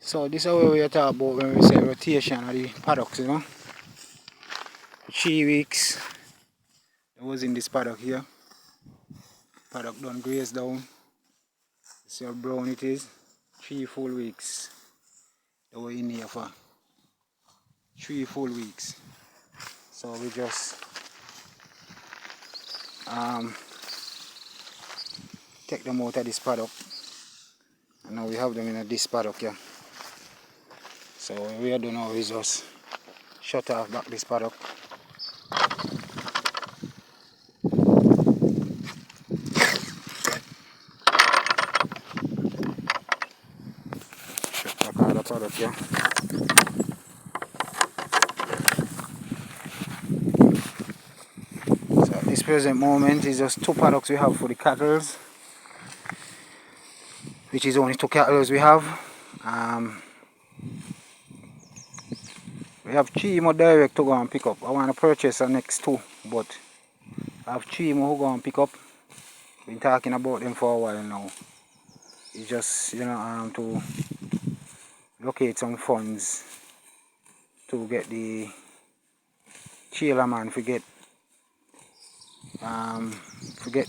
So this is what we are talking about when we say rotation of the paddocks, 3 weeks. I was in this paddock here. Paddock done graze down. See how brown it is. 3 full weeks. They were in here for 3 full weeks. So we just take them out of this paddock. And now we have them in this paddock here. So what we are doing now is just shut off back this paddock. Shut back all the paddock here. So at this present moment is just 2 paddocks we have for the cattle, which is only 2 cattle we have. We have 3 more direct to go and pick up. I want to purchase the next 2, but I have 3 more who go and pick up. Been talking about them for a while now. It's just, to locate some funds to get the trailer man forget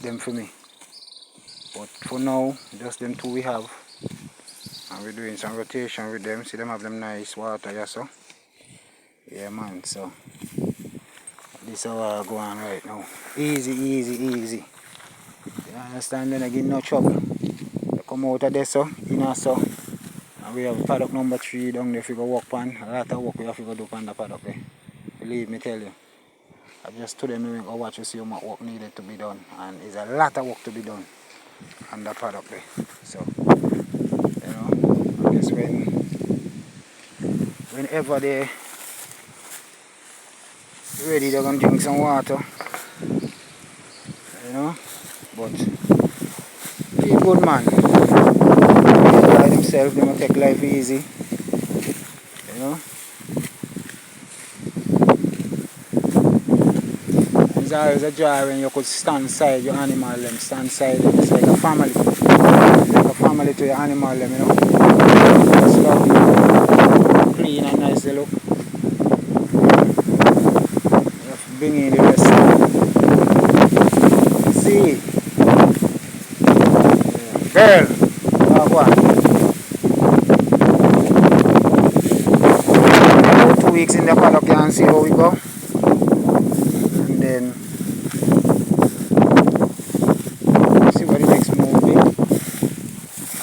them for me. But for now, just them 2 we have. And we're doing some rotation with them. See them have them nice water here, so. Yeah man, so this is how I go on right now. Easy, easy, easy. You understand? Then I get no trouble. They come out of there so, so. And we have paddock number 3 down there if you go walk on. A lot of work we have to go do on the paddock there. Believe me tell you. I just told them we go watch to see how much work needed to be done. And there's a lot of work to be done on the paddock there. So, I guess whenever they ready, they're gonna drink some water, but be a good man, by themselves, they gonna take life easy, It's always a joy when you could stand side your animal, stand side them. It's like a family, to your animal, just love, clean and nice they look. Bring in the rest. See, girl, what? 2 weeks in the paddock and see how we go. And then see what the next move will be.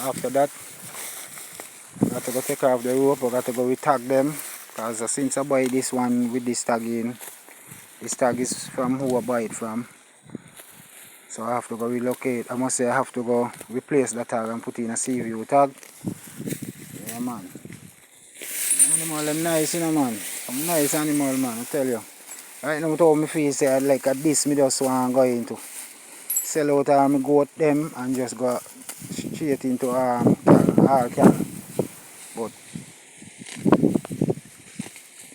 After that, I got to go take off the rope. I got to go retag them, because since I buy this one with this tag in, this tag is from who I buy it from. So I have to go relocate. I must say I have to go replace the tag and put in a CVU tag. Yeah man. Animal them nice, man. Some nice animal, man, I tell you. Right now how me feel say like at this me just want to go into. Sell out all my goat them and just go straight into all cattle. But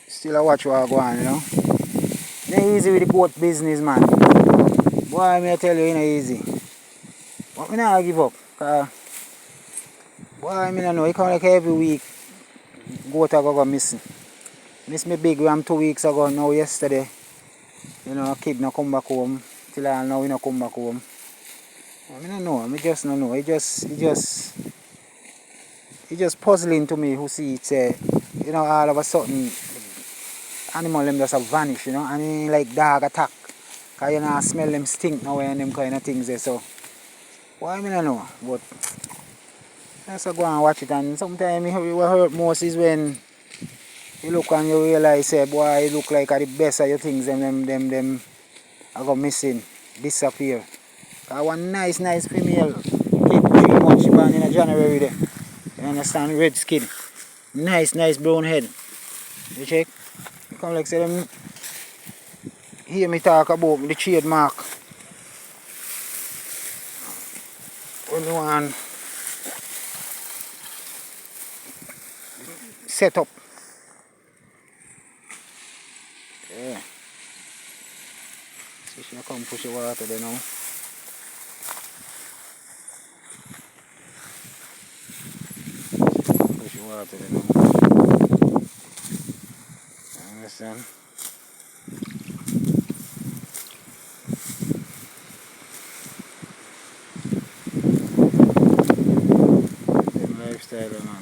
still I watch what I go on, It ain't easy with the goat business, man. Boy, me I tell you, it ain't easy. But me not give up. Boy, me not know. It come like every week, goat I go missing. Miss me big ram 2 weeks ago, now yesterday. Kid no come back home. Till now he no come back home. I don't know. I just don't know. It just puzzling to me who see it say, all of a sudden animal them just have vanish, and it ain't like dog attack. Cause you smell them stink now and them kind of things there. So why I don't know. But let's go and watch it, and sometimes what hurt most is when you look and you realize say, boy, it look like the best of your things them are go missing, disappear. Cause one nice female kid 3 months she born in January there. You understand? Red skin. Nice brown head. You check? You come like say them hear me talk about the trademark. When you want set up. Yeah. So she come push the water there now. Push the water, you know. You understand? Them lifestyle, man.